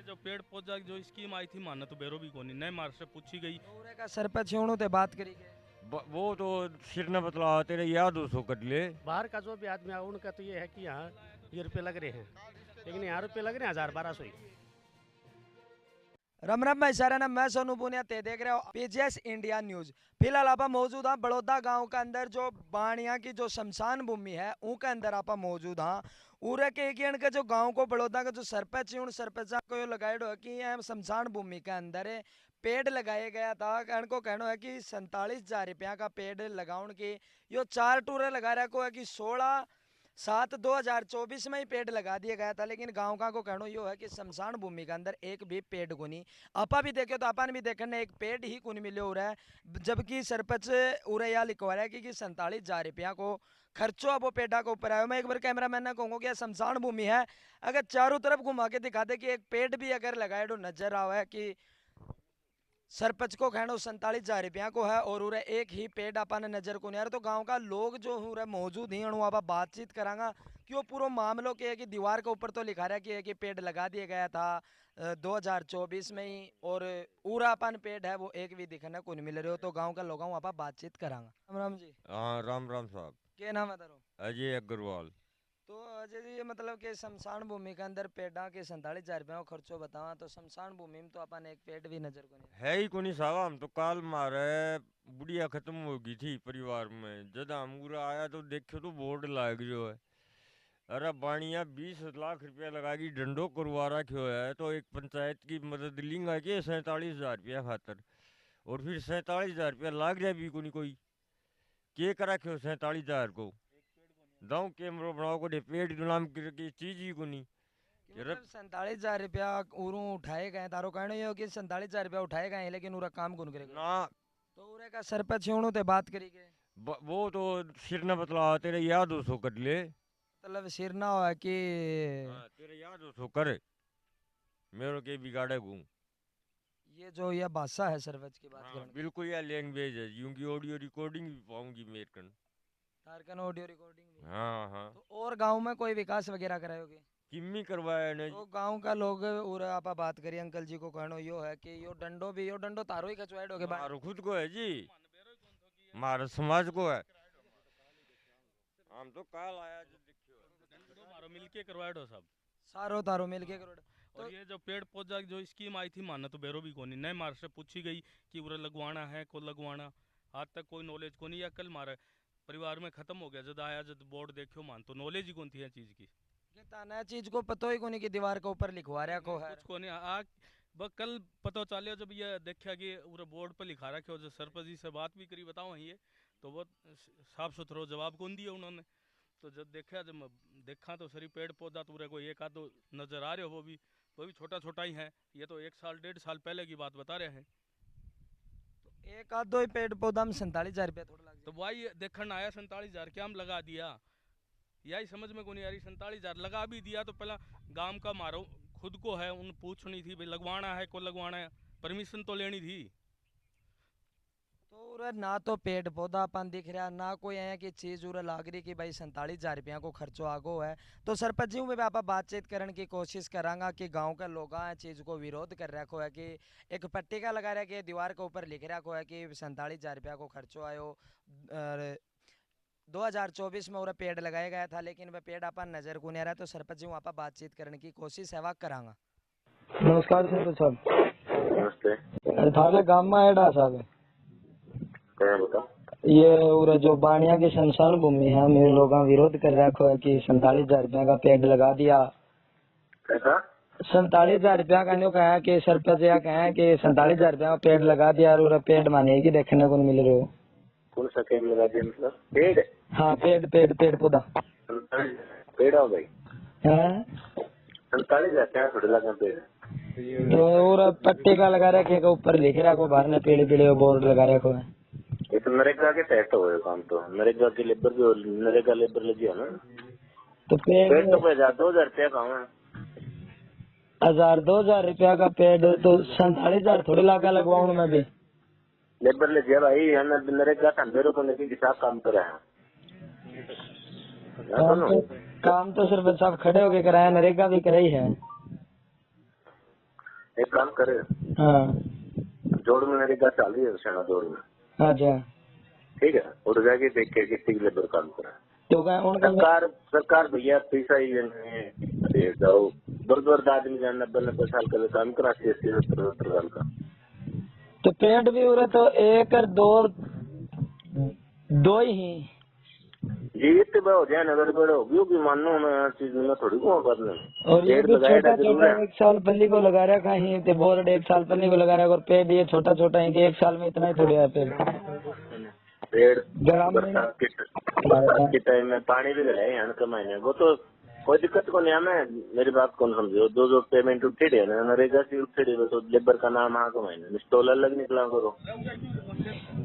ये जो पेड़ पौधा की जो स्कीम आई थी माना तो बेरो भी कोनी नए मार से पूछी गई उरे का सरपंच होणो ते बात करी गए। वो तो सिर न बतला तेरे याद हो सो कर ले। बाहर का जो भी आदमी है उनका तो ये है कि यहाँ ये रुपये लग रहे हैं, लेकिन यहाँ रुपये लग रहे हैं 1000-1200 ही। रम रम भाई सारा ना मैं सोनू पुनिया ते देख रहे हो पीजीएस इंडिया न्यूज। फिलहाल आप मौजूद हाँ बड़ौदा गांव के अंदर जो बाणिया की जो शमशान भूमि है उनके अंदर आप मौजूद हाँ। उरे के एक के जो गांव को बड़ौदा का जो सरपंच है उन सरपंच को यो लगाएडो है कि यह शमशान भूमि के अंदर पेड़ लगाया गया था। इनको कहना है कि 47,000 रुपया का पेड़ लगाउन की यो 4 टूरे लगा रखो है कि 16/7/2024 में ही पेड़ लगा दिया गया था। लेकिन गांव का को कहना यो है कि शमशान भूमि के अंदर एक भी पेड़ को नहीं आपा भी देखे तो अपन भी देखने एक पेड़ ही कुन मिले हो रहा है। जबकि सरपंच उरे या लिखवा रहा है कि 47,000 रुपया को खर्चो अब वो पेड़ा के ऊपर आयो। मैं एक बार कैमरा मैन ने कहूँगा कि शमशान भूमि है अगर चारों तरफ घुमा के दिखा दे कि एक पेड़ भी अगर लगाए तो नजर आवे कि सरपंच को कहना 47,000 रुपया को है और उरे एक ही पेड़ अपन नजर को नहीं आ रहा। तो गांव का लोग जो उरे मौजूद ही आप बातचीत करांगा कि वो पूरा मामलों के है कि दीवार के ऊपर तो लिखा रहा है कि एक ही पेड़ लगा दिया गया था 2024 में ही और पूरा अपन पेड़ है वो एक भी दिखने को नहीं मिल रहे हो। तो गांव का लोगों आप बातचीत करांगा। राम राम जी। हाँ राम राम साहब। क्या नाम है तारो? अजय अग्रवाल। तो अजय जी ये मतलब कि शमशान भूमि के अंदर पेड़ा के 47,000 रुपया का खर्चो बतावा तो शमशान भूमि में तो अपन एक पेड़ भी नजर को नहीं है ही कोनी साहब हम तो काल मारे बुढ़िया खत्म हो गई थी परिवार में जब हम पूरा आया तो देखो तो बोर्ड लाग जो है। अरे बाणिया 20 लाख रुपया लगा की डंडो करवा रखो है तो एक पंचायत की मदद लिंगा के 47,000 रुपया खातर और फिर 47,000 रुपया लाग जाए भी कोई के करा क्यों 47,000 को दाऊ कैमरो बनाओ को पेड़ नाम की चीज ही को नहीं। मतलब 47,000 रुपया उरू उठाए गए तारो कहना ये हो कि 47,000 रुपया उठाए गए लेकिन उरा काम कौन करेगा ना तो उरे का सरपंच होणो ते बात करी गए। वो तो सिर न बतला तेरे याद हो सो कर ले। मतलब सिर ना हो कि तेरे याद हो सो कर मेरे के बिगाड़े घूम। ये जो यह भाषा है सरपंच की बात करने बिल्कुल यह लैंग्वेज है यूंगी ऑडियो रिकॉर्डिंग भी पाऊंगी मेरे कन। तारकन ऑडियो रिकॉर्डिंग भी। हाँ हाँ तो और गांव में कोई विकास वगैरह करायोगे किम्मी करवाया ने तो गांव का लोग और आप बात करिए अंकल जी को कहनो यो है कि यो डंडो तारो ही कचवाइड होगे मारो खुद को है जी मारो समाज को है। हम तो काल आया जो देखियो मारो मिलके करवाएडो सब सारो तारो मिलके करोड़। और ये जो पेड़ पौधा की जो स्कीम आई थी माना तो बेरो भी कोनी नए मार से पूछी गई कि उरे लगवाना है को लगवाना आज तक कोई नॉलेज को नहीं या कल मारे परिवार में खत्म हो गया जब आया जब बोर्ड देखियो मान तो नॉलेज ही कौन थी चीज की ये ताना चीज को पतो ही कोनी कि दीवार के ऊपर लिखवा रहा को है कुछ को नहीं आज कल पता चलियो जब ये देखा कि उरे बोर्ड पर लिखा रखा जो सरपंच जी से बात भी करी बताओ ये तो वो साफ सुथरा जवाब कौन दिया उन्होंने। तो जब देखा तो सरी पेड़ पौधा तो कोई एक आध नजर आ रहे हो वो भी छोटा छोटा ही है। ये तो 1 साल 1.5 साल पहले की बात बता रहे हैं। तो एक आध दो ही पेड़ पौधा में 47,000 रुपया थोड़ा लग तो वही देखने आया 47,000 क्या हम लगा दिया यही समझ में को नहीं आ रही 47,000 लगा भी दिया तो पहला गांव का मारो खुद को है उन पूछनी थी भाई लगवाना है को लगवाना है परमिशन तो लेनी थी। तो उरे ना तो पेड़ पौधा अपन दिख रहा ना कोई है कि चीज उरे लाग रही कि भाई 47,000 रुपया को खर्चो आगो है। तो सरपंच जी में आप बातचीत करने की कोशिश करांगा कि गांव के लोग चीज को विरोध कर रखो है कि एक पट्टिका लगा रहा कि दीवार के ऊपर लिख रखो है कि 47,000 रुपया को खर्चो आयो 2024 में उरे पेड़ लगाया गया था लेकिन वह पेड़ अपन नजर को नहीं आ रहा। तो सरपंच जी आप बातचीत करने की कोशिश है करांगा। नमस्कार सरपंच साहब। नमस्ते। थारे गांव में एडा साहब क्या बता? ये उरे जो बाणिया की शमशान भूमि है मेरे लोग विरोध कर रखो है कि 47,000 रुपया का पेड़ लगा दिया। कैसा? 47,000 रुपया का कहा कि सरपंच या कहा कि 47,000 रुपया का पेड़ लगा दिया और पेड़ माने की देखने को नहीं मिल रहे हो। कौन सा पेड़ लगा दिया मतलब? पेड़? हाँ पेड़ पौधा। 47 पेड़ हो भाई? हाँ 47,000 क्या थोड़ा लगा पेड़? तो और पट्टे का लगा रखे के ऊपर लिख रखो बाहर ने पेड़ बोर्ड लगा रखो है। ये तो नरेगा के तहत हो काम तो नरेगा की लेबर जो नरेगा लेबर लगी है ना तो पेड़ तो 2,000 रुपया का है 2,000 रुपया का पेड़ तो 47,000 थोड़ी लागा लगवाऊं मैं भी लेबर ले दिया भाई है ना नरेगा ठंडे को लेके किसान काम कर रहा है काम तो सरपंच साहब खड़े होके कराया नरेगा भी कराई है। एक काम करे, हाँ जोड़ में मेरी बात चाल रही है सेना जोड़ में, अच्छा। ठीक है, उधर जाके देख के कितनी लेबर काम करा। तो क्या उनका सरकार भैया पैसा ही दे जाओ, बर्द आदमी जान 90 साल का काम करा, 70 साल का। तो पेड़ भी उरे तो एक और दो ही जी इतने बड़ा हो जाए नगर बड़े हो गई मानो मैं हर चीज में थोड़ी को करने। और ये पेड़ भी लगाया छोटा जरूर छोटा है। 1 साल पल्ली को लगा रखा है, तो बोर्ड 1 साल पल्ली को लगा रखा, और पेड़ ये छोटा छोटा है कि 1 साल में इतना ही थोड़ी है पेड़। पेड़ ग्राम में बरसात के टाइम में पानी भी लगाए यहाँ के महीने, वो तो कोई दिक्कत को नहीं है। मेरी बात कौन समझो, जो पेमेंट उठे है ना नरेगा से उठे तो लेबर का नाम आ के महीने स्टॉल अलग निकला करो,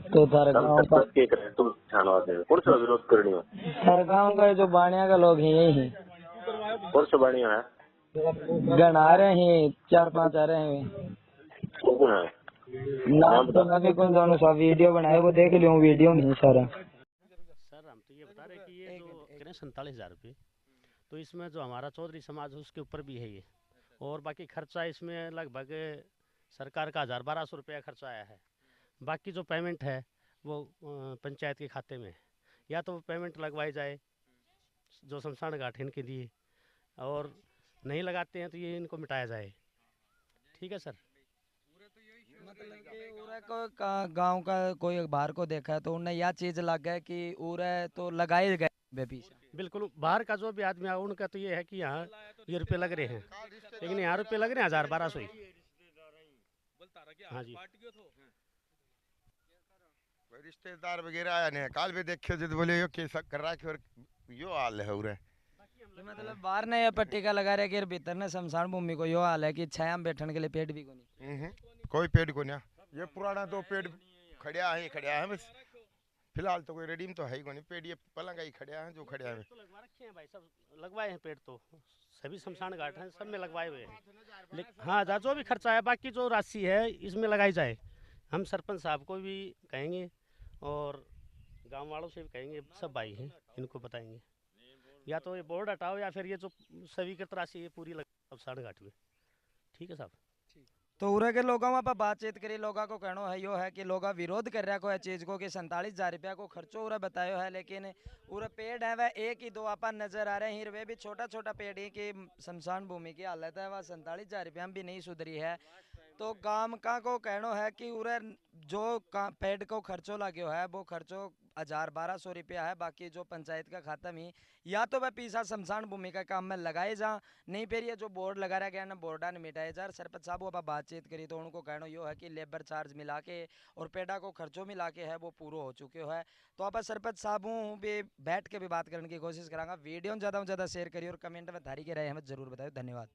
तो तार गाँव का के करे तुम छानवा दे कौन सा विरोध करनी हो। तार गाँव का जो बाणिया का लोग हैं यही कौन सा बढ़िया है, गण आ रहे हैं 4-5 आ रहे हैं। कौन है नाम तो मैं भी कौन दोनों सा वीडियो बनाए वो देख लियो, वीडियो नहीं सारा। सर हम तो ये बता रहे कि ये जो करें 47,000 रुपये, तो इसमें जो हमारा चौधरी समाज है उसके ऊपर भी है ये, और बाकी खर्चा इसमें लगभग सरकार का 1,000-1,200 रुपया खर्चा आया है। बाकी जो पेमेंट है वो पंचायत के खाते में है, या तो पेमेंट लगवाई जाए जो शमशान घाट इनके दिए, और नहीं लगाते हैं तो ये इनको मिटाया जाए। ठीक है सर। मतलब कि उरे को गांव का कोई बाहर को देखा है तो उन्हें यह चीज लग गया कि उरे तो लगाए गए पीछे। बिल्कुल, बाहर का जो भी आदमी आया उनका तो ये है कि यहाँ ये रुपये लग रहे हैं, लेकिन यहाँ रुपये लग रहे हैं 1,000-1,200 ही। हाँ जी। कोई रिश्तेदार वगैरह आया नहीं, काल भी देखे जो बोले यो कैसा कर रहा है, और यो हाल है उरे। तो मतलब बाहर ने ये पट्टी का लगा रहे कि भीतर ने शमशान भूमि को यो हाल है कि छाया में बैठने के लिए पेड़ भी को नहीं। कोई पेड़ को नहीं, ये पुराना तो पेड़ खड़िया है बस, फिलहाल तो कोई रेडीम तो है ही को नहीं पेड़, ये पलंग ही खड़िया है जो खड़िया है। तो लगवा रखे हैं भाई, सब लगवाए हैं पेड़, तो सभी शमशान घाट हैं सब में लगवाए हुए हैं। लेकिन हाँ जो भी खर्चा है, बाकी जो राशि है इसमें लगाई जाए। हम सरपंच साहब को भी कहेंगे और गांव वालों से भी कहेंगे, सब भाई हैं इनको बताएंगे, या तो ये बोर्ड हटाओ या फिर ये जो स्वीकृत राशि है पूरी शमशान घाट में। ठीक है साहब। तो उरे के लोगों में बातचीत करी, लोगों को कहना है यो है कि लोग विरोध कर रहा को है चीज को कि 47,000 रुपया को खर्चो उरे बतायो है, लेकिन उरे पेड़ है वह 1 ही 2 आपा नजर आ रहे हैं, वे भी छोटा छोटा पेड़ ही की शमशान भूमि की हालत है वह 47,000 रुपया में भी नहीं सुधरी है। तो गांव का को कहना है कि उरे जो पेड़ को खर्चो लगे है वो खर्चो 1,000-1,200 रुपया है, बाकी जो पंचायत का खाता में या तो वह पैसा शमशान भूमि का काम में लगाए जा, नहीं फिर ये जो बोर्ड लगा गया ना बोर्डा ने मिटाए जा। सरपंच साहब वो बातचीत करी तो उनको कहना यो है कि लेबर चार्ज मिला के और पेड़ा को खर्चों मिला के है वो पूरा हो चुके है। तो आप सरपंच साहब भी बैठ के भी बात करने की कोशिश करांगा। वीडियो ज़्यादा से ज़्यादा शेयर करिए और कमेंट में धारी के रहे हमें जरूर बताइए। धन्यवाद।